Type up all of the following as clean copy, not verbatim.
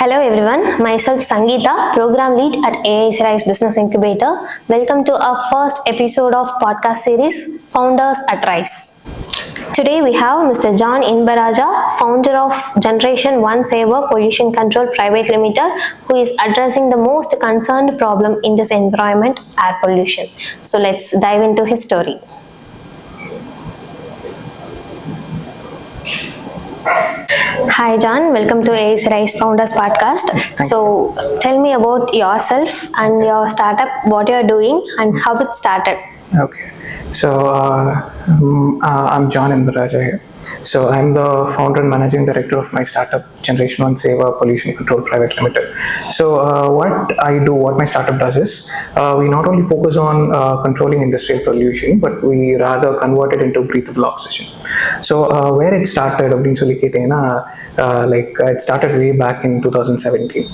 Hello everyone, myself Sangeetha, Program Lead at AI's Rise Business Incubator. Welcome to our first episode of podcast series, Founders at Rise. Today we have Mr John InbaRaja, founder of Generation 1 Saver Pollution Control Private Limited, who is addressing the most concerned problem in this environment, air pollution. So let's dive into his story. Hi John, welcome to AI's Rise Founders Podcast. So tell me about yourself and your startup, what you're doing and how it started. Okay, so I'm John InbaRaja here. So I'm the founder and managing director of my startup, Generation 1 Saver Pollution Control Private Limited. So what my startup does is, we not only focus on controlling industrial pollution, but we rather convert it into breathable oxygen. So where it started, it started way back in 2017,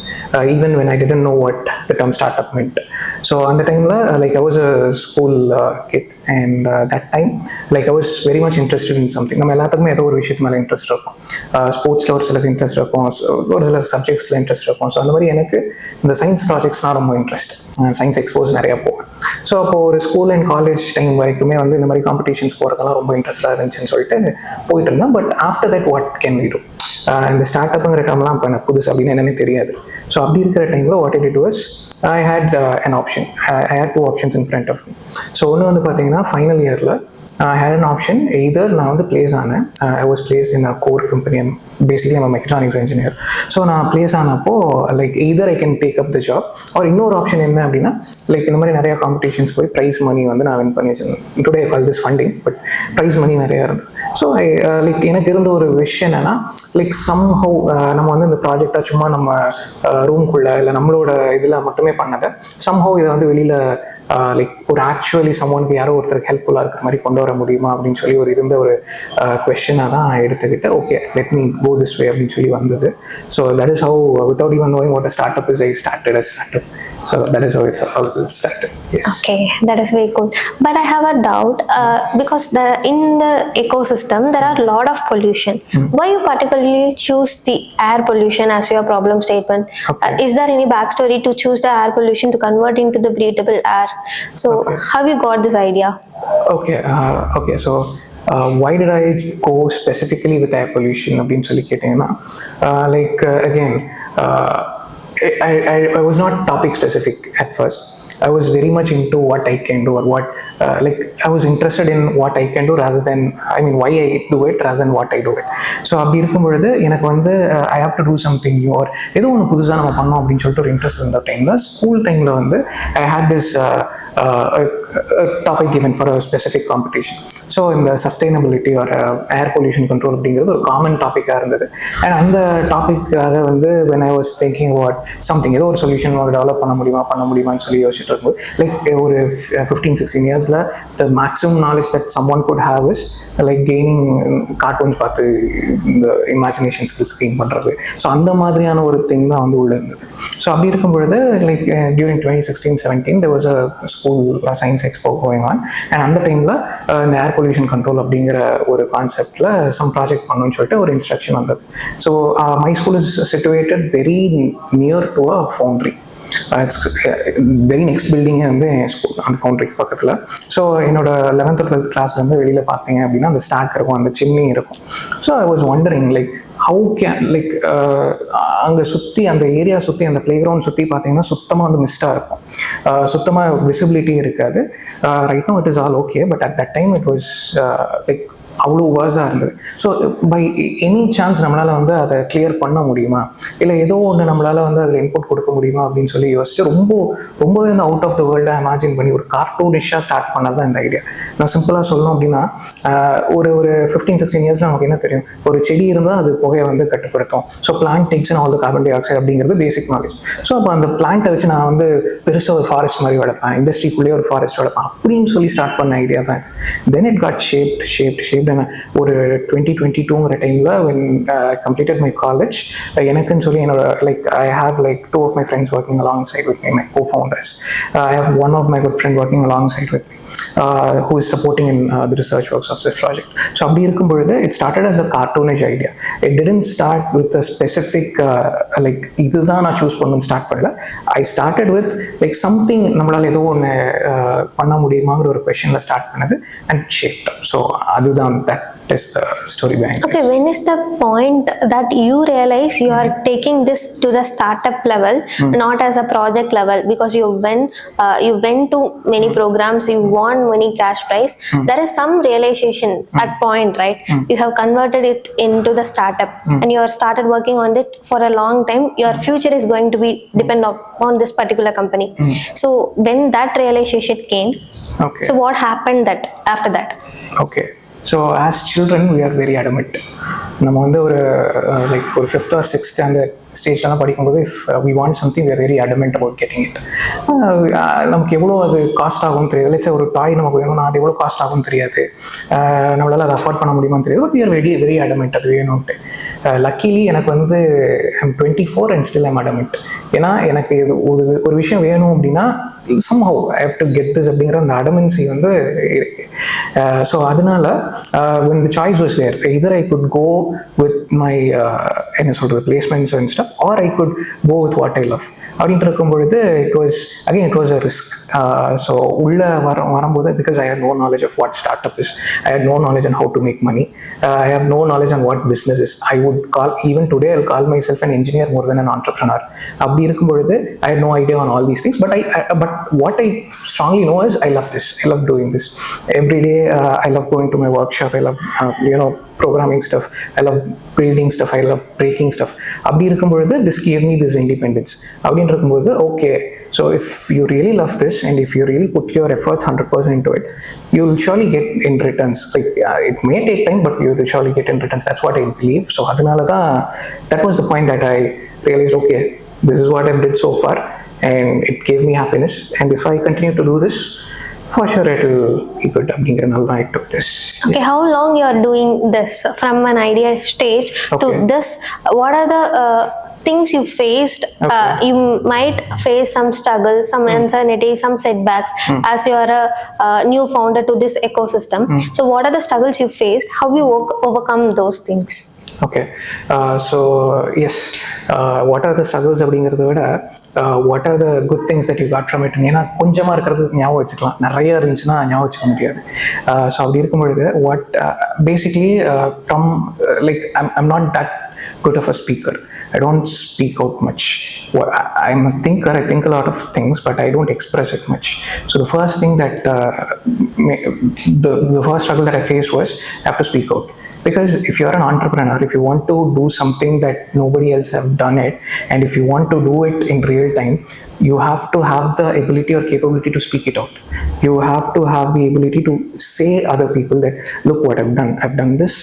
even when I didn't know what the term startup meant. So on the time, I was a school kid, and that time, I was very much interested in something. Interest sports interest subjects interest the science projects interest science expose so school and college time competitions interested but after that what can we do? And the startup so what I did was I had an option. I had two options in front of me. So one final year I had an option. Either I was placed in a core company. Basically I'm a mechatronics engineer. So I place either I can take up the job or another option in the competitions prize money today I call this funding, but prize money so I vision somehow the project room somehow actually someone helpful question okay, let me go this way. So that is how, without even knowing what a startup is, I started a startup. So that is how it's all started. Yes. Okay, that is very cool. But I have a doubt because in the ecosystem there are a lot of pollution. Why you particularly choose the air pollution as your problem statement? Okay. Is there any backstory to choose the air pollution to convert into the breathable air? So how you got this idea? Okay. So why did I go specifically with air pollution? I was not topic specific at first. I was very much into what I can do, or what I was interested in what I can do rather than, why I do it rather than what I do it. So I have to do something new, or interest in the time. The school time I had this a topic given for a specific competition. So in the sustainability or air pollution control a common topic and the topic when I was thinking about something or solution develop like over 15-16 years the maximum knowledge that someone could have is gaining cartoons the imagination skills gain so அந்த மாதிரியான ஒரு thing தான் உள்ள இருந்தது. So அப்படி இருக்கும் பொழுது during 2016-17 there was a school science expo going on, and அந்த டைம்ல இந்த air pollution control அப்படிங்கிற ஒரு கான்செப்ட்ல some project பண்ணனும்னு சொல்லிட்டு ஒரு இன்ஸ்ட்ரக்ஷன் வந்தது. So my school is situated very near to a foundry. It's very next building school on the foundry பக்கத்துல. So என்னோட 11th or 12th class வெளியில பார்த்தீங்க அப்படின்னா அந்த ஸ்டாக் இருக்கும், அந்த சிம்னி இருக்கும். So I was wondering how can அங்க சுத்தி அந்த ஏரியா சுத்தி அந்த பிளே கிரவுண்ட் சுத்தி பார்த்தீங்கன்னா சுத்தமா மிஸ்டா இருக்கும், சுத்தமா விசிபிலிட்டி இருக்காது. Right now it is all okay, but at that time it was அவ்வளோ வேர்ஸாக இருந்தது. ஸோ பை எனி சான்ஸ் நம்மளால் அதை கிளியர் பண்ண முடியுமா, இல்லை ஏதோ ஒன்று நம்மளால் அதில் இன்புட் கொடுக்க முடியுமா அப்படின்னு சொல்லி யோசிச்சு ரொம்பவே அவுட் ஆஃப் த வேர்ல்டை இமேஜின் பண்ணி ஒரு கார்ட்டூனிஷாக ஸ்டார்ட் பண்ணது தான் இந்த ஐடியா. நான் சிம்பிளாக சொல்லணும் அப்படின்னா ஒரு 15-16 இயர்ஸில் நமக்கு என்ன தெரியும், ஒரு செடி இருந்தால் அது புகையை கட்டுப்படுத்தும். So plant takes all the carbon dioxide அப்படிங்கிறது பேசிக் நாலேஜ். ஸோ அப்போ அந்த பிளான்ட்டை வச்சு நான் பெருசாக ஒரு ஃபாரஸ்ட் மாதிரி வளர்ப்பேன், இண்டஸ்ட்ரிக்குள்ளேயே ஒரு ஃபாரஸ்ட் வளர்ப்பேன் அப்படின்னு சொல்லி ஸ்டார்ட் பண்ண ஐடியா தான். தென் இட் காட் ஷேப்ட் ஒரு 2022 டைம்ல when I completed my college எனக்குன்னு சொல்லி என்னோட I have two of my friends working alongside with me, my co-founders. I have one of my good friend working alongside with me. who is supporting in the research works of this project. So அப்படி இருக்கும் பொழுது it started as a cartoonish idea. It didn't start with a specific like இதுதான் நான் choose பண்ணணும்னு start பண்ணல. I started with like something நம்மளால ஏதோ ஒன்று பண்ண முடியுமாங்கிற ஒரு கொஷனில் ஸ்டார்ட் பண்ணது and shaped up. So அதுதான் that is the story behind it. Okay, when is the point that you realize you are taking this to the startup level, not as a project level, because you went to many programs, you won many cash prize. There is some realization at point, right? You have converted it into the startup and you have started working on it for a long time. Your future is going to be depend on this particular company. So when that realization came, Okay. so what happened that after that? Okay. So as children we are very adamant. நம்ம வந்து ஒரு like ஒரு 5th or 6th அந்த ஸ்டேஜ்லாம் படிக்கும்போது if we want something we are very adamant about getting it. நமக்கு எவ்வளோ அது cost ஆகும்னு தெரியாது. லெட்ஸ் ஒரு டாய் நமக்கு வேணும்னா அது எவ்வளோ காஸ்ட் ஆகும்னு தெரியாது, நம்மளால் அதை அஃபோர்ட் பண்ண முடியுமான்னு தெரியாது. But we are very adamant அது வேணும்ட்டு. லக்கிலி எனக்கு வந்து I'm 24 and still I'm adamant. ஏன்னா எனக்கு இது ஒரு விஷயம் வேணும் அப்படின்னா somehow I have to get this அப்படிங்கிற அந்த adamency வந்து இருக்கு. ஸோ அதனால when the choice was there, either I could go with my என்ன சொல்கிறது placements and stuff, or I could go with what I love. அப்படின்ட்டு இருக்கும்பொழுது it was a risk. So உள்ளே வரும்போது because I had no knowledge of what startup is, I had no knowledge on how to make money, I have no knowledge on what business is. I would call, even today I'll call myself an engineer more than an entrepreneur. அப்படி இருக்கும்பொழுது I had no idea on all these things, but what I strongly know is I love this, I love doing this every day. I love going to my workshop, I love programming stuff, I love building stuff, I love breaking stuff. அப்படி இருக்கும்பொழுது this gave me this independence. அப்படின்னு இருக்கும்போது okay, so if you really love this and if you really put your efforts 100% into it, you will surely get in returns. Like it may take time, but you will surely get in returns. That's what I believe. So adunala da, that was the point that I realized, okay, this is what I've did so far and it gave me happiness, and if I continue to do this, for sure it will be good. I took this. Okay, how long you are doing this from an idea stage to this? What are the things you faced? You might face some struggles, some uncertainty, some setbacks as you are a new founder to this ecosystem. So what are the struggles you faced? How you overcome those things? Okay, so yes, what are the struggles அப்படிங்கிறத விட what are the good things that you got from it? ஏன்னா கொஞ்சமாக இருக்கிறது ஞாபகம் வச்சுக்கலாம், நிறைய இருந்துச்சுன்னா ஞாபகம் வச்சுக்க முடியாது. ஸோ அப்படி இருக்கும்பொழுது what basically from like I'm not that good of a speaker. I don't speak out much. I'm a thinker, I think a lot of things, but I don't express it much. So the first thing that the first struggle that I faced was I have to speak out. Because if you're an entrepreneur, if you want to do something that nobody else have done it, and if you want to do it in real time, you have to have the ability or capability to speak it out. You have to have the ability to say other people that, look what I've done this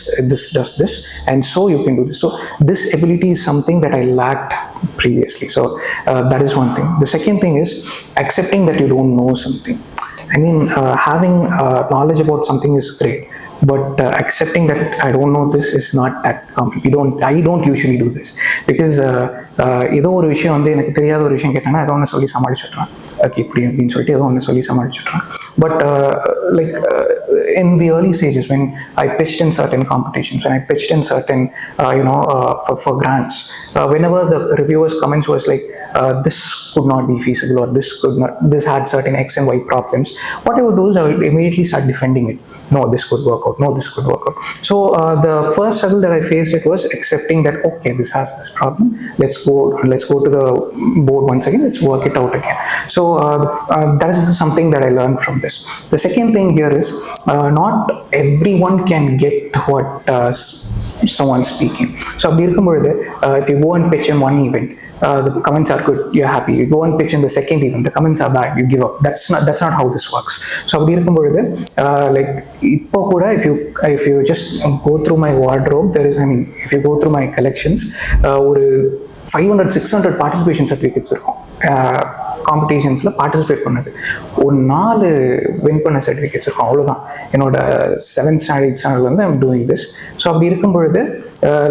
does this, and so you can do this. So this ability is something that I lacked previously. So that is one thing. The second thing is accepting that you don't know something. I mean, having knowledge about something is great, but accepting that I don't know this is not that common. I don't usually do this because ஏதோ ஒரு விஷயம் வந்து எனக்கு தெரியாத ஒரு விஷயம் கேட்டாங்கன்னா ஏதோ ஒன்று சொல்லி சமாளிச்சுட்றான். ஓகே இப்படி அப்படின்னு சொல்லிட்டு ஏதோ ஒன்று சொல்லி சமாளிச்சுட்றான். But like in the early stages when I pitched in certain competitions, when I pitched in certain for grants, whenever the reviewers' comments was like this could not be feasible, or this had certain X and Y problems, what I would do is I would immediately start defending it. No, this could work out. No, this could work out. So the first struggle that I faced it was accepting that okay, this has this problem. Let's go to the board once again. Let's work it out again. So that is something that I learned from this. The second thing here is not everyone can get what someone speaking. So அப்படி இருக்கும்பொழுது if you go and pitch in one event, the comments are good, you're happy. You go and pitch in the second event, the comments are bad, you give up. That's not how this works. So அப்படி இருக்கும்பொழுது like இப்போ கூட if you just go through my wardrobe, if you go through my collections, ஒரு 500-600 participation certificates இருக்கும். காம்படிஷன்ஸில் participate பண்ணது. ஒரு 4 win பண்ண certificates இருக்கும், அவ்வளோதான். என்னோட 7th standard 8th standard வந்து ஐம் டூயிங் திஸ். ஸோ அப்படி இருக்கும் பொழுது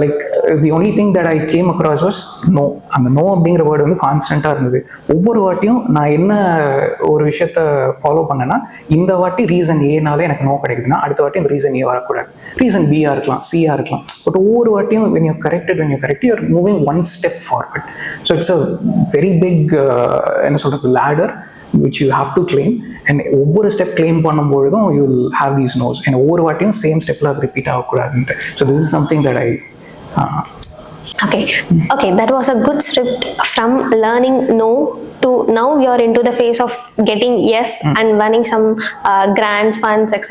like the only thing that I came across was no. அந்த நோ அப்படிங்கிற வேர்டு வந்து கான்ஸ்டண்ட்டாக இருந்தது. ஒவ்வொரு வாட்டியும் நான் என்ன ஒரு விஷயத்த ஃபாலோ பண்ணேன்னா, இந்த வாட்டி ரீசன் ஏனால எனக்கு நோ கிடைக்குதுன்னா அடுத்த வாட்டி இந்த ரீசன் ஏ வரக்கூடாது, ரீசன் பியாக இருக்கலாம், சியாக இருக்கலாம். பட் ஒவ்வொரு வாட்டியும் when you're correct you're moving one step forward. So it's a very big என்ன சொல்றது ladder which you have to claim, and ஒவ்வொரு ஸ்டெப் கிளைம் பண்ணும்பொழுதும் you will have these no's, and ஒவ்வொரு வாட்டியும் சேம் ஸ்டெப்ல அது repeat ஆகக்கூடாதுன்ட்டு. So this is something that I Okay, that was a good script from learning no to now you're into the phase of getting yes and winning some grants, funds, etc.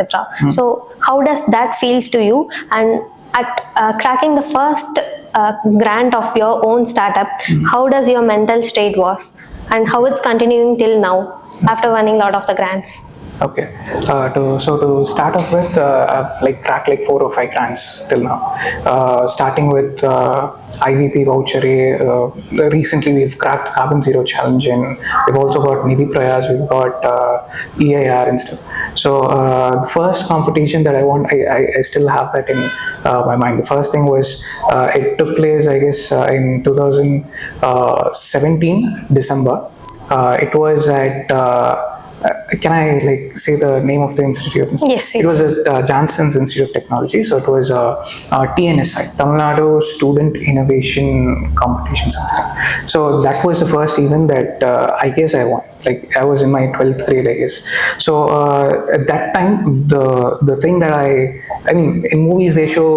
So how does that feels to you, and at cracking the first grant of your own startup, how does your mental state was, and how it's continuing till now after winning a lot of the grants? Okay, to start off with, I've like cracked like 4 or 5 grants till now. Starting with IVP voucher. Recently we've cracked Carbon Zero Challenge, and we've also got Nidhi Prayas, we've got EIR and stuff. So the first competition that I won, I still have that in my mind. The first thing was it took place, I guess, in 2017 December. It was at can I like say the name of the institute? Yes. It was at Johnson's Institute of Technology. So it was TNSI, Tamil Nadu Student Innovation Competition, something. So that was the first event that I guess I won. Like I was in my 12th grade, I guess. So at that time, the thing that I mean, in movies they show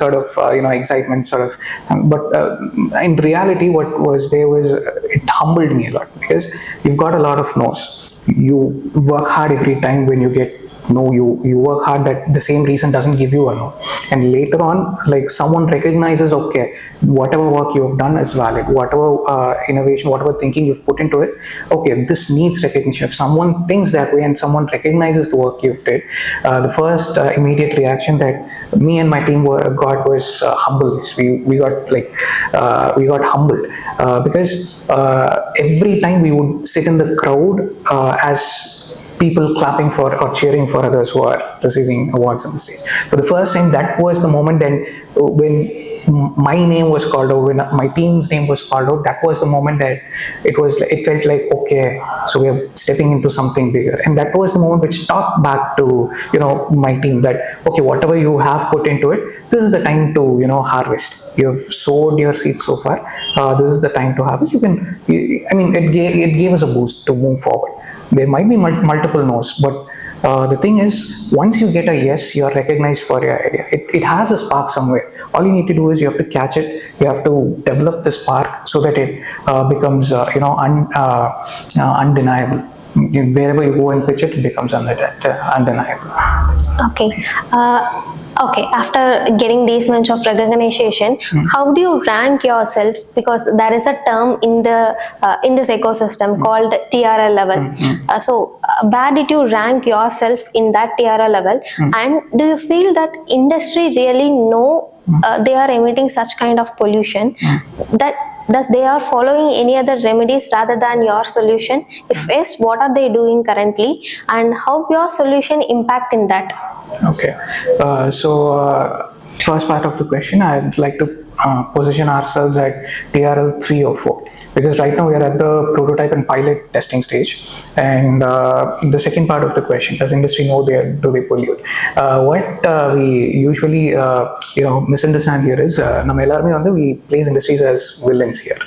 sort of excitement, sort of, but in reality, what was there was it humbled me a lot, because you've got a lot of no's. You work hard every time when you get no, you work hard, that the same reason doesn't give you a no, and later on like someone recognizes, okay, whatever work you have done is valid, whatever innovation, whatever thinking you've put into it, okay, this needs recognition. If someone thinks that way and someone recognizes the work you did, the first immediate reaction that me and my team got was humbleness. We got like we got humbled because every time we would sit in the crowd as people clapping for or cheering for others who are receiving awards on the stage. For the first time, that was the moment then when my name was called out, when my team's name was called out, that was the moment that it felt like, okay, so we are stepping into something bigger. And that was the moment which talked back to, my team that, okay, whatever you have put into it, this is the time to, harvest. You have sowed your seeds so far. This is the time to harvest. It gave us a boost to move forward. There might be multiple no's, but the thing is, once you get a yes, you are recognized for your idea. It has a spark somewhere. All you need to do is you have to catch it. You have to develop the spark so that it becomes, undeniable. Wherever you go and pitch it, it becomes undeniable. Okay, after getting these much of recognition, how do you rank yourself? Because there is a term in this ecosystem called TRL level. So where did you rank yourself in that TRL level? And do you feel that industry really know they are emitting such kind of pollution? Does they are following any other remedies rather than your solution? If yes, what are they doing currently, and how your solution impact in that? Okay, first part of the question, I'd like to position ourselves at TRL 3 or 4, because right now we are at the prototype and pilot testing stage. And the second part of the question, does industry know do they pollute? What we usually misunderstand here is we place industries as villains here.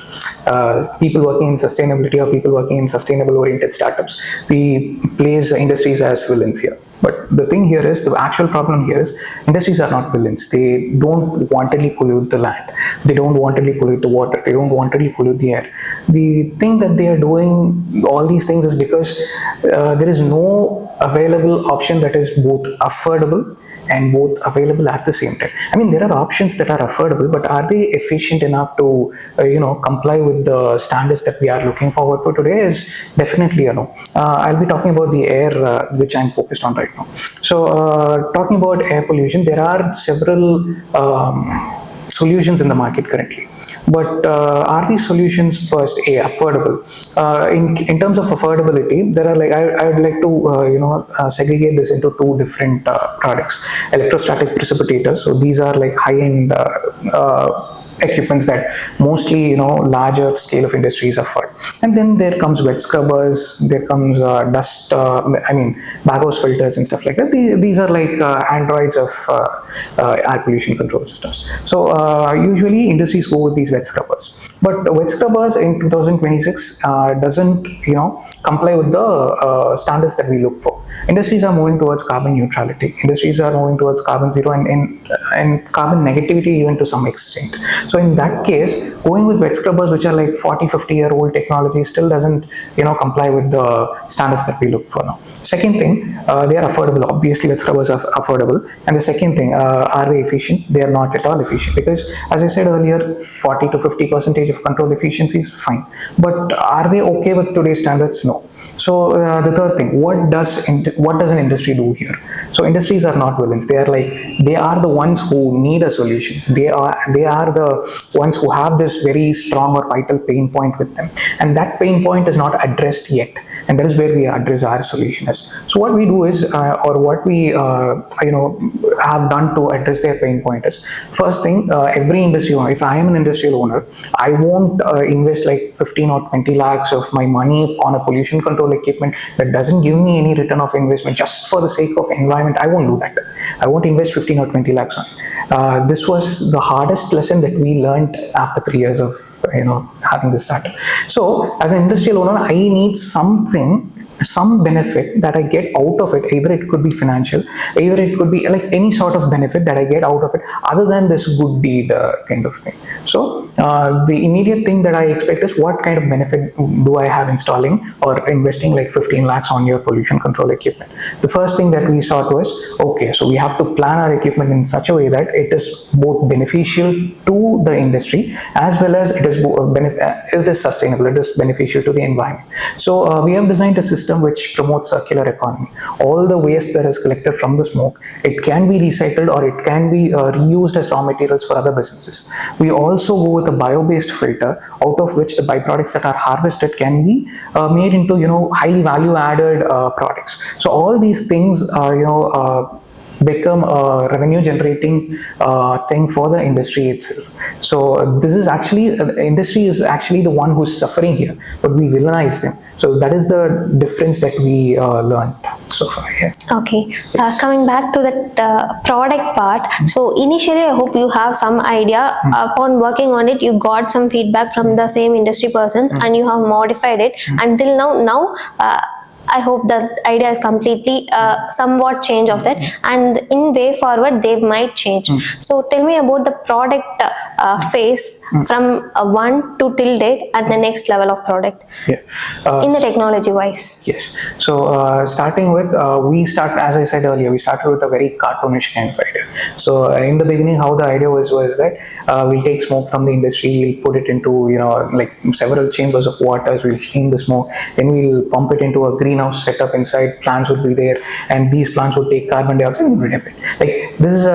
People working in sustainability or people working in sustainable oriented startups, we place industries as villains here. But the thing here is, the actual problem here is, industries are not villains. They don't wantonly pollute the land. They don't wantonly pollute the water. They don't wantonly pollute the air. The thing that they are doing all these things is because there is no available option that is both affordable and both available at the same time. I mean, there are options that are affordable, but are they efficient enough to comply with the standards that we are looking forward for today? Is definitely a no. I'll be talking about the air, which I'm focused on right now. So talking about air pollution, there are several solutions in the market currently. But are these solutions first affordable? In terms of affordability, there are I would like to segregate this into two different products. Electrostatic precipitators. So these are like high-end equipments that mostly larger scale of industries afford. And then there comes wet scrubbers, there comes dust baghouse filters and stuff like that. These are like androids of air pollution control systems. So usually industries go with these wet scrubbers, but wet scrubbers in 2026 doesn't comply with the standards that we look for. Industries are moving towards carbon neutrality. Industries are moving towards carbon zero and carbon negativity even to some extent. So in that case, going with wet scrubbers, which are like 40-50-year-old technology, still doesn't comply with the standards that we look for now. Second thing, they are affordable. Obviously, wet scrubbers are affordable. And the second thing, are they efficient? They are not at all efficient, because as I said earlier, 40-50% of control efficiency is fine. But are they okay with today's standards? No. So the third thing, what does an industry do here? So industries are not villains. They are the ones who need a solution. They are the ones who have this very strong or vital pain point with them, and that pain point is not addressed yet. And that is where we address our solution is. So what we do is, or what we have done to address their pain point is, first thing, every industry owner, if I am an industrial owner, I won't invest like 15 or 20 lakhs of my money on a pollution control equipment that doesn't give me any return of investment just for the sake of environment. I won't do that. I won't invest 15 or 20 lakhs on it. This was the hardest lesson that we learned after 3 years of having this startup. So as an industrial owner, I need some benefit that I get out of it. Either it could be financial, either it could be like any sort of benefit that I get out of it other than this good deed kind of thing. So the immediate thing that I expect is, what kind of benefit do I have installing or investing like 15 lakhs on your pollution control equipment? The first thing that we sought was, okay, so we have to plan our equipment in such a way that it is both beneficial to the industry as well as it is sustainable, it is beneficial to the environment. So we have designed a system which promotes circular economy. All the waste that is collected from the smoke, it can be recycled or it can be reused as raw materials for other businesses. We also go with a bio-based filter, out of which the byproducts that are harvested can be made into highly value-added products. So all these things become a revenue generating thing for the industry itself. So this is actually, industry is actually the one who's suffering here, but we villainize them. So that is the difference that we learned so far. Yeah. Okay. Yes. Coming back to that product part. So initially, I hope you have some idea. Upon working on it, you got some feedback from the same industry persons, and you have modified it until now. I hope that idea is completely somewhat change of that, and in way forward they might change. So tell me about the product phase from 1 to till date and the next level of product. In the technology wise. Yes. So starting with, as I said earlier, we started with a very cartoonish kind of idea. So in the beginning, how the idea was that we'll take smoke from the industry, we'll put it into like several chambers of waters, we'll clean the smoke, then we'll pump it into a greenhouse setup inside. Plants would be there, and these plants would take carbon dioxide and remove it. Like, this is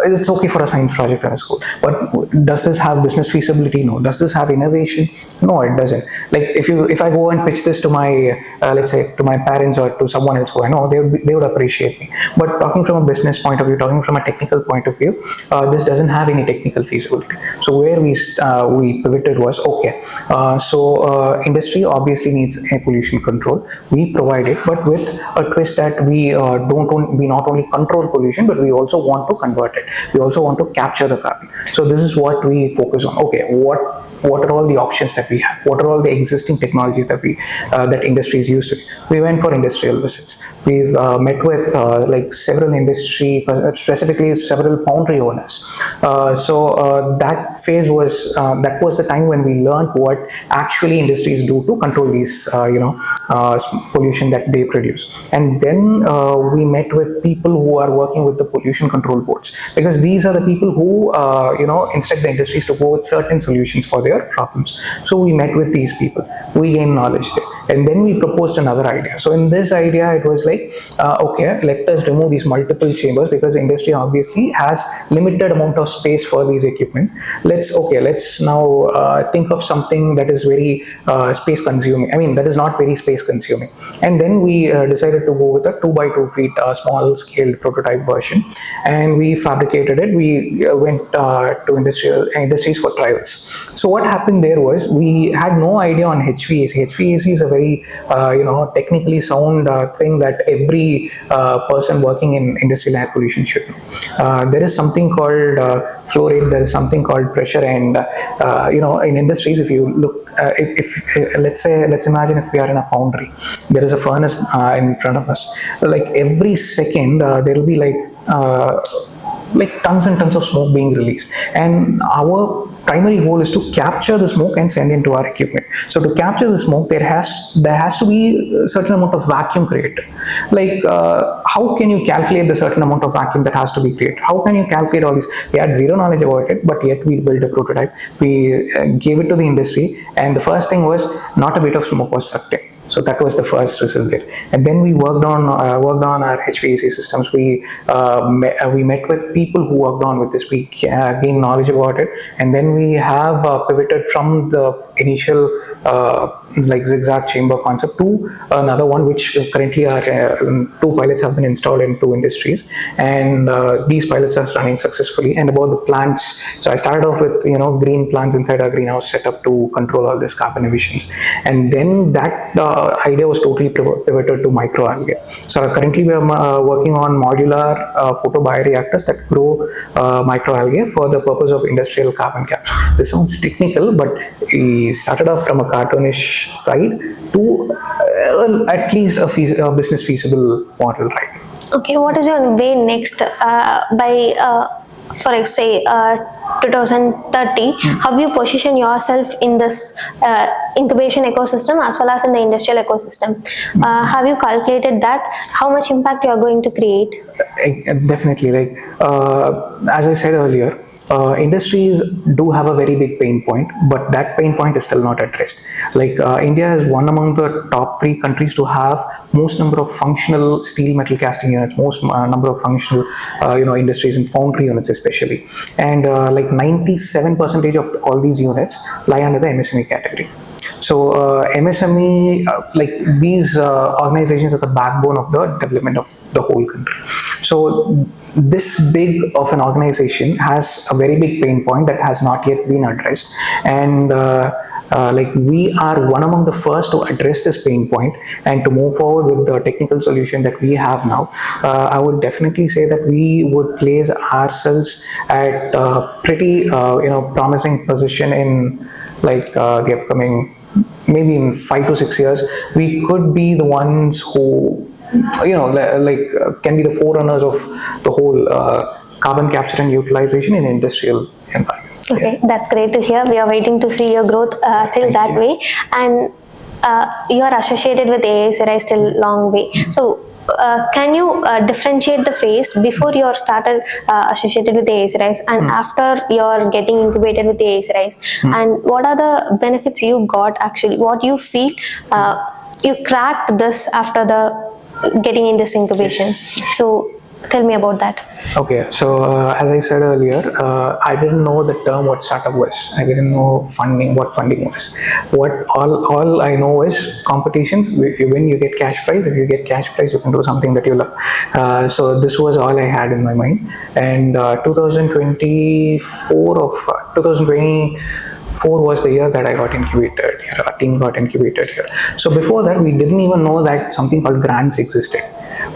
it's okay for a science project in a school, but does this have business feasibility? No. Does this have innovation? No, it doesn't. Like, if I go and pitch this to my let's say to my parents or to someone else who I know, they would appreciate me. But talking from a business point of view, talking from a technical point of view, this doesn't have any technical feasibility. So where we pivoted was, okay, so industry obviously needs air pollution control. We provide it, but with a twist that we not only control pollution, but we also want to convert it. We also want to capture the carbon. So this is what we focus on. Okay, what are all the options that we have? What are all the existing technologies that industries use to? We went for industrial visits. We've met with like several industry, specifically several foundry owners. So that phase was the time when we learned what actually industries do to control these pollution that they produce. And then we met with people who are working with the pollution control boards, because these are the people who instruct the industries to go with certain solutions for their problems. So we met with these people, we gained knowledge there. And then we proposed another idea. So in this idea, it was like, okay, let us remove these multiple chambers, because the industry obviously has limited amount of space for these equipments. Let's now think of something that is very space consuming. I mean, that is not very space consuming. And then we decided to go with a 2 by 2 feet small scale prototype version, and we fabricated it. We went to industries for trials. So what happened there was, we had no idea on HVAC. HVAC is a very technically sound thing that every person working in industrial air pollution should know. There is something called flow rate, there is something called pressure, and in industries, if you look, let's imagine if we are in a foundry, there is a furnace in front of us. Like every second, there will be like tons and tons of smoke being released, and our primary goal is to capture the smoke and send into our equipment. So to capture the smoke, there has to be a certain amount of vacuum created. Like how can you calculate the certain amount of vacuum that has to be created? How can you calculate all this? We had zero knowledge about it, but yet we built a prototype. We gave it to the industry, and the first thing was, not a bit of smoke was sucked in. So that was the first result there. And then we worked on our HVAC systems. We met with people who worked on with this. We gained knowledge about it, and then we have pivoted from the initial like zigzag chamber concept to another one, which currently are 2 pilots have been installed in 2 industries, and these pilots are running successfully. And about the plants, so I started off with green plants inside our greenhouse setup to control all this carbon emissions, and then that idea was totally pivoted to microalgae. So currently we are working on modular photobioreactors that grow microalgae for the purpose of industrial carbon capture. This sounds technical, but we started off from a cartoonish side to at least a business feasible model, right? Okay, what is your way next for say 2030? How you position yourself in this incubation ecosystem as well as in the industrial ecosystem? Have you calculated that? How much impact you are going to create? Definitely. Like as I said earlier, industries do have a very big pain point, but that pain point is still not addressed. Like India is one among the top 3 countries to have most number of functional steel metal casting units, most number of functional industries and foundry units especially, and like 97% of all these units lie under the MSME category. So MSME, like these organizations are the backbone of the development of the whole country. So this big of an organization has a very big pain point that has not yet been addressed, and like we are one among the first to address this pain point and to move forward with the technical solution that we have now. I would definitely say that we would place ourselves at a pretty promising position in like the upcoming, maybe in 5 to 6 years. We could be the ones who can be the forerunners of the whole carbon capture and utilization in industrial environment. Okay, that's great to hear. We are waiting to see your growth till that way, and you are associated with AISRI still long way. So can you differentiate the phase before you are started associated with the AISRIs and after you're getting incubated with the AISRIs? And what are the benefits you got actually? What you feel you cracked this after the getting in this incubation? So tell me about that. Okay, so as I said earlier, I didn't know the term what startup was. I didn't know what funding was. All I know is competitions. If you win, you get cash prize. If you get cash prize, you can do something that you love. So this was all I had in my mind. And 2024 was the year that I got incubated here. Our team got incubated here. So before that, we didn't even know that something called grants existed.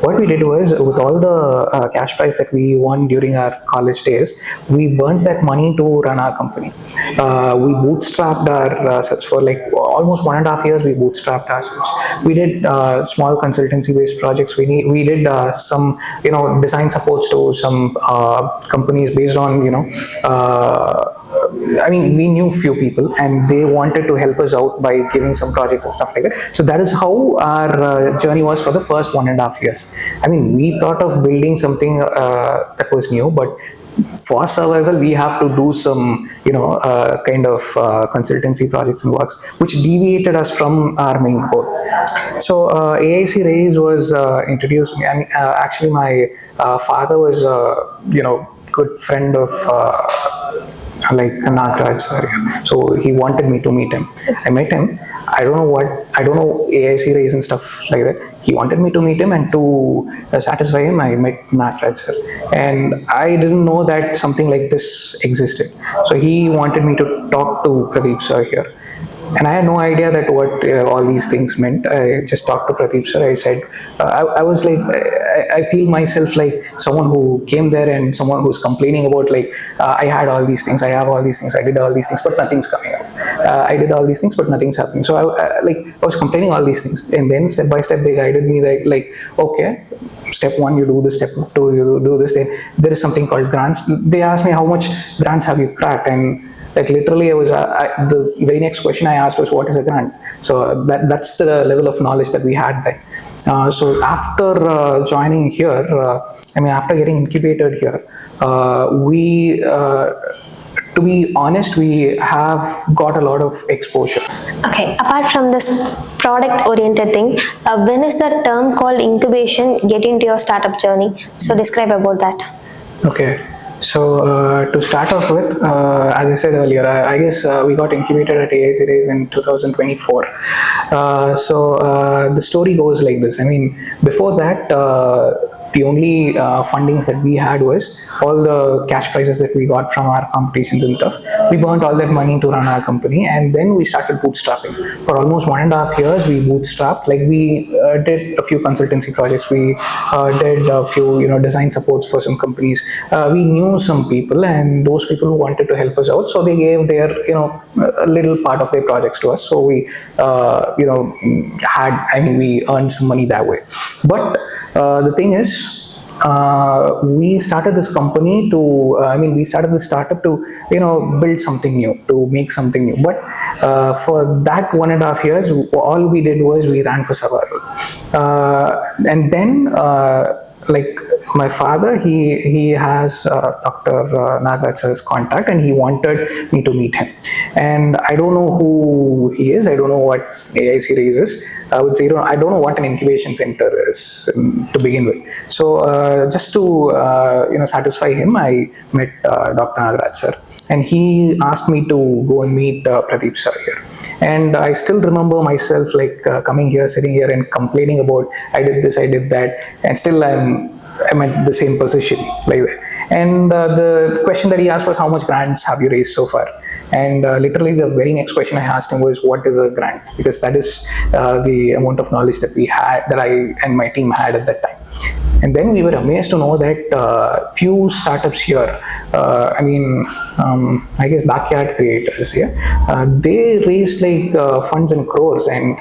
What we did was, with all the cash prize that we won during our college days, we burnt that money to run our company. We bootstrapped ourselves for like almost 1.5 years. We bootstrapped ourselves. We did small consultancy-based projects. We did some design supports to some companies based on we knew few people and they wanted to help us out by giving some projects and stuff like that. So that is how our journey was for the first 1.5 years. I mean, we thought of building something that was new, but for survival, we have to do some, kind of consultancy projects and works, which deviated us from our main goal. So AIC Raise was introduced me. I mean, actually, my father was, good friend of like Nagraj sir. So he wanted me to meet him. I met him. I don't know AIC Raise and stuff like that. He wanted me to meet him, and to satisfy him, I met Nagraj sir. And I didn't know that something like this existed. So he wanted me to talk to Pradeep sir here. And I had no idea that what all these things meant. I just talked to Pradeep sir. I said, I was like, I feel myself like someone who came there and someone who's complaining about like, I had all these things, I have all these things, I did all these things, but nothing's coming up. I did all these things, but nothing's happening. So I was complaining all these things. And then step by step, they guided me that like, okay, step 1 you do this, step 2 you do this, then there is something called grants. They asked me how much grants have you cracked, and like literally the very next question I asked was, what is a grant? So that's the level of knowledge that we had then. So after joining here, after getting incubated here, to be honest, we have got a lot of exposure. Okay, apart from this product oriented thing, when is the term called incubation get into your startup journey? So describe about that. Okay. So to start off with, as I said earlier, I guess we got incubated at AIC Raise in 2024. The story goes like this. I mean, before that, the only fundings that we had was all the cash prizes that we got from our competitions and stuff. We burnt all that money to run our company, and then we started bootstrapping. For almost 1.5 years, we bootstrapped. Like we did a few consultancy projects. We did a few, design supports for some companies. We knew some people, and those people who wanted to help us out, so they gave their, a little part of their projects to us. So we, we earned some money that way. But the thing is, we started this company to, we started this startup to, build something new, to make something new. But for that 1.5 years, all we did was we ran for survival. And then, like my father, he has Dr. Nagraj sir's contact, and he wanted me to meet him. And I don't know who he is. I don't know what AIC Raise is. I would say I don't know what an incubation center is to begin with. So just to satisfy him, I met Dr. Nagraj sir. And he asked me to go and meet Pradeep sir here. And I still remember myself like coming here, sitting here and complaining about, I did this, I did that. And still I'm at the same position like that. And the question that he asked was, how much grants have you raised so far? And literally the very next question I asked him was, what is a grant? Because that is the amount of knowledge that we had, that I and my team had at that time. And then we were amazed to know that few startups here, I guess backyard creators, they raised like funds in crores, and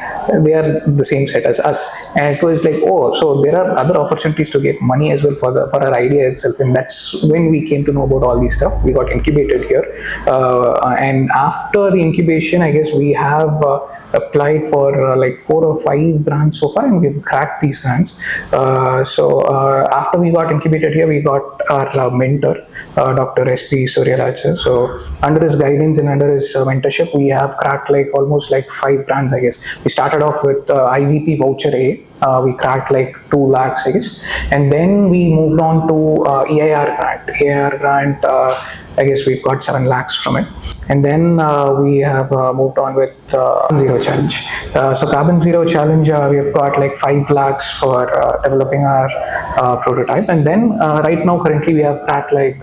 they are the same set as us. And it was like, oh, so there are other opportunities to get money as well for our idea itself. And that's when we came to know about all these stuff. We got incubated here, and after the incubation, I guess we have applied for like 4 or 5 grants so far, and we've cracked these grants. After we got incubated here, we got our mentor, Dr. SP Suryaraj. So under his guidance and under his mentorship, we have cracked like almost like 5 grants, I guess. We started off with IVP voucher A. We cracked like 2 lakhs, I guess. And then we moved on to EIR grant. EIR grant, I guess we've got 7 lakhs from it. And then we have moved on with Zero Challenge. So Carbon Zero Challenge, we've got like 5 lakhs for developing our prototype. And then right now, currently, we have cracked like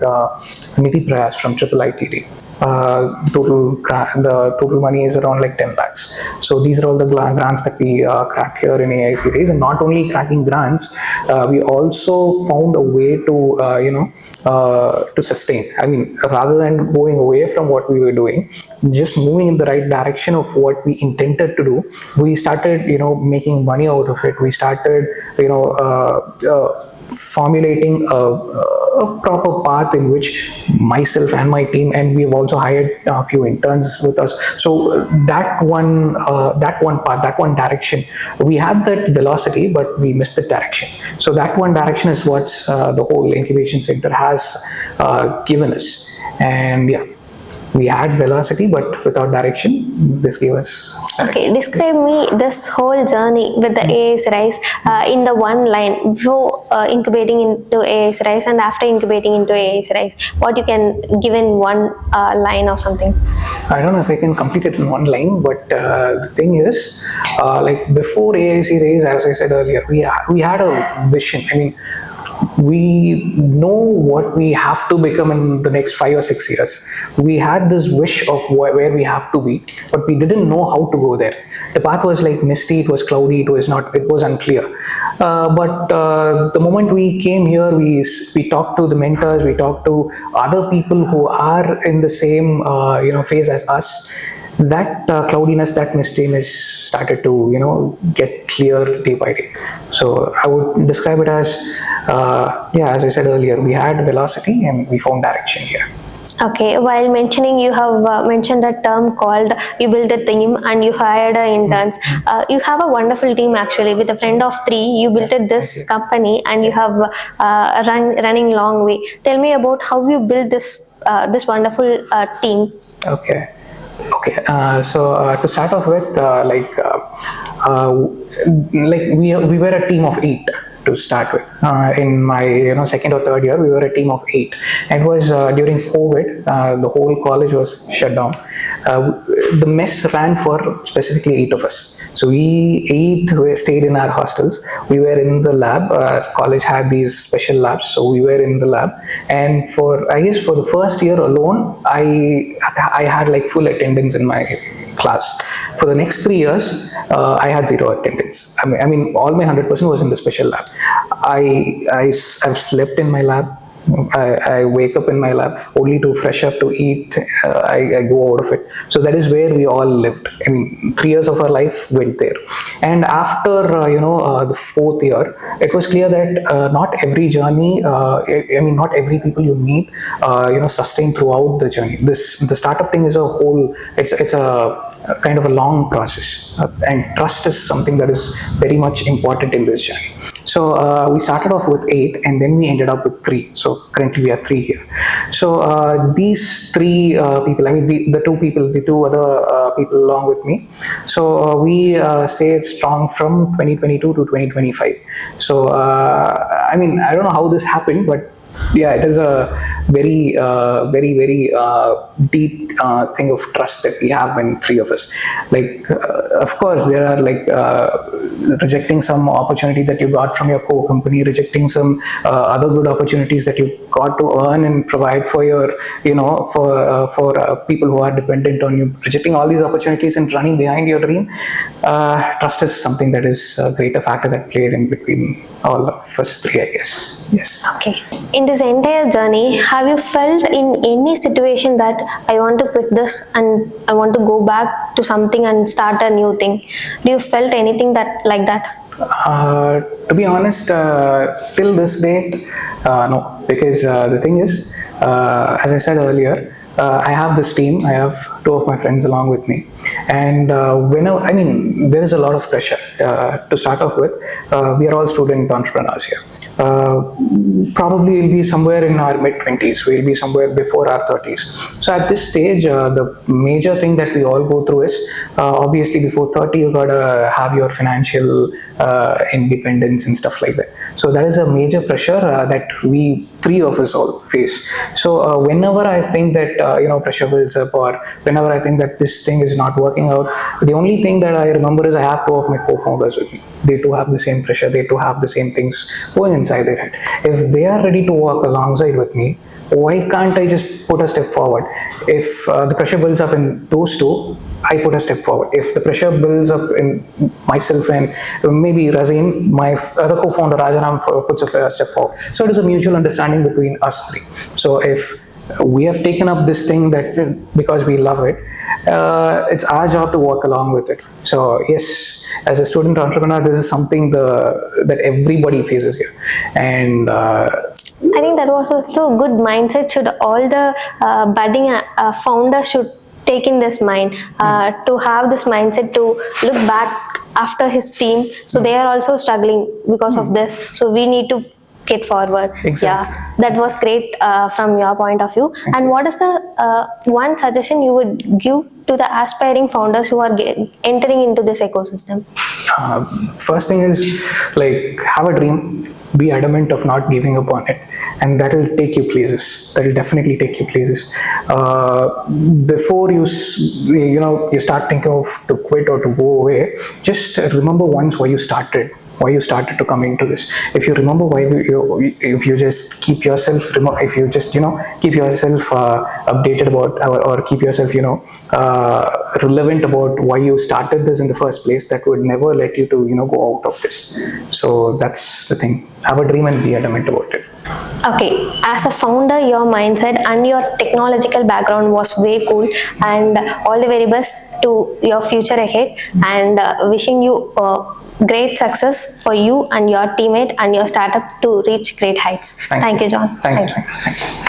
Niti Prayas from IIITD. The total money is around like 10 lakhs. So these are all the grants that we cracked here in AIC Raise. And not only cracking grants, we also found a way to to sustain. I mean, rather than going away from what we were doing, just moving in the right direction of what we intended to do, we started making money out of it. We started formulating a proper path in which myself and my team, and we've also hired a few interns with us. So that one part, that one direction, we had that velocity, but we missed the direction. So that one direction is what the whole incubation center has given us. And yeah, we had velocity, but without direction. This gave us direction. Okay, describe me this whole journey with the AIS Rise in the one line, before incubating into AIS Rise and after incubating into AIS Rise. What you can give in one line or something? I don't know if I can complete it in one line, but the thing is, like before AIC Rise, as I said earlier, we had a vision. I mean, we know what we have to become in the next 5 or 6 years. We had this wish of where we have to be, but we didn't know how to go there. The path was like misty, it was cloudy, it was unclear. But the moment we came here, we talked to the mentors, we talked to other people who are in the same phase as us. That cloudiness, that mistiness started to get clear day by day. So I would describe it as as I said earlier, we had velocity and we found direction here. Okay, while mentioning, you have mentioned a term called you build a team and you hired interns. You have a wonderful team actually. With a friend of 3, you built this company and you have running long way. Tell me about how you built this wonderful team. Okay. So to start off with, we were a team of 8 to start with. In my second or third year, we were a team of 8. And it was during COVID. The whole college was shut down. The mess ran for specifically 8 of us. So we stayed in our hostels. We were in the lab. Our college had these special labs, so we were in the lab. And for the first year alone, I had like full attendance in my class. For the next 3 years, I had 0 attendance. I mean, all my 100% was in the special lab. I've slept in my lab. I wake up in my lab only to fresh up, to eat. I go out of it. So that is where we all lived. I mean, 3 years of our life went there. And after the 4th year, it was clear that not every journey, not every people you meet, sustain throughout the journey. The startup thing is it's a kind of a long process, and trust is something that is very much important in this journey. So we started off with 8, and then we ended up with 3. So currently we are 3 here. So these 3 people, I mean the 2 other people along with me. So we stayed strong from 2022 to 2025. So I mean, I don't know how this happened, but yeah, it is a very deep thing of trust that we have in 3 of us. Like, of course, there are like rejecting some opportunity that you got from your co-company, rejecting some other good opportunities that you got to earn and provide for your, for people who are dependent on you, rejecting all these opportunities and running behind your dream. Trust is something that is a greater factor that played in between all of us 3, I guess. Yes. Okay. In this entire journey, have you felt in any situation that I want to quit this and I want to go back to something and start a new thing? Do you felt anything like that? To be honest, till this date, no. Because the thing is, as I said earlier, I have this team. I have 2 of my friends along with me, and there is a lot of pressure. To start off with, we are all student entrepreneurs here. Probably we'll be somewhere in our mid-20s. We'll be somewhere before our 30s. So at this stage, the major thing that we all go through is obviously before 30, you gotta have your financial independence and stuff like that. So that is a major pressure that we 3 of us all face. So whenever I think that pressure builds up, or whenever I think that this thing is not working out, the only thing that I remember is I have 2 of my co-founders with me. They too have the same pressure. They too have the same things going inside their head. If they are ready to walk alongside with me, why can't I just put a step forward? If the pressure builds up in those 2, I put a step forward. If the pressure builds up in myself and maybe Razeen, my other co-founder Rajanam, puts a step forward. So it is a mutual understanding between us 3. So if we have taken up this thing that because we love it, it's our job to work along with it. So yes, as a student entrepreneur, this is something that everybody faces here, and I think that was also a good mindset. Should all the budding founders should take in this mind to have this mindset to look back after his team. So they are also struggling because of this. So we need to get forward. Exactly. Yeah, that was great from your point of view. Thank and you. what is the one suggestion you would give to the aspiring founders who are entering into this ecosystem? First thing is, like, have a dream, be adamant of not giving up on it, and that will take you places. That will definitely take you places. Before you start thinking of to quit or to go away, just remember once why you started to come into this. If you remember why if you just keep yourself if you just keep yourself updated about or keep yourself relevant about why you started this in the first place, that would never let you to go out of this. So that's the thing. Have a dream and be adamant about it. Okay, as a founder, your mindset and your technological background was way cool, and all the very best to your future ahead, and wishing you great success for you and your teammate and your startup to reach great heights. Thank you, John. Thank you.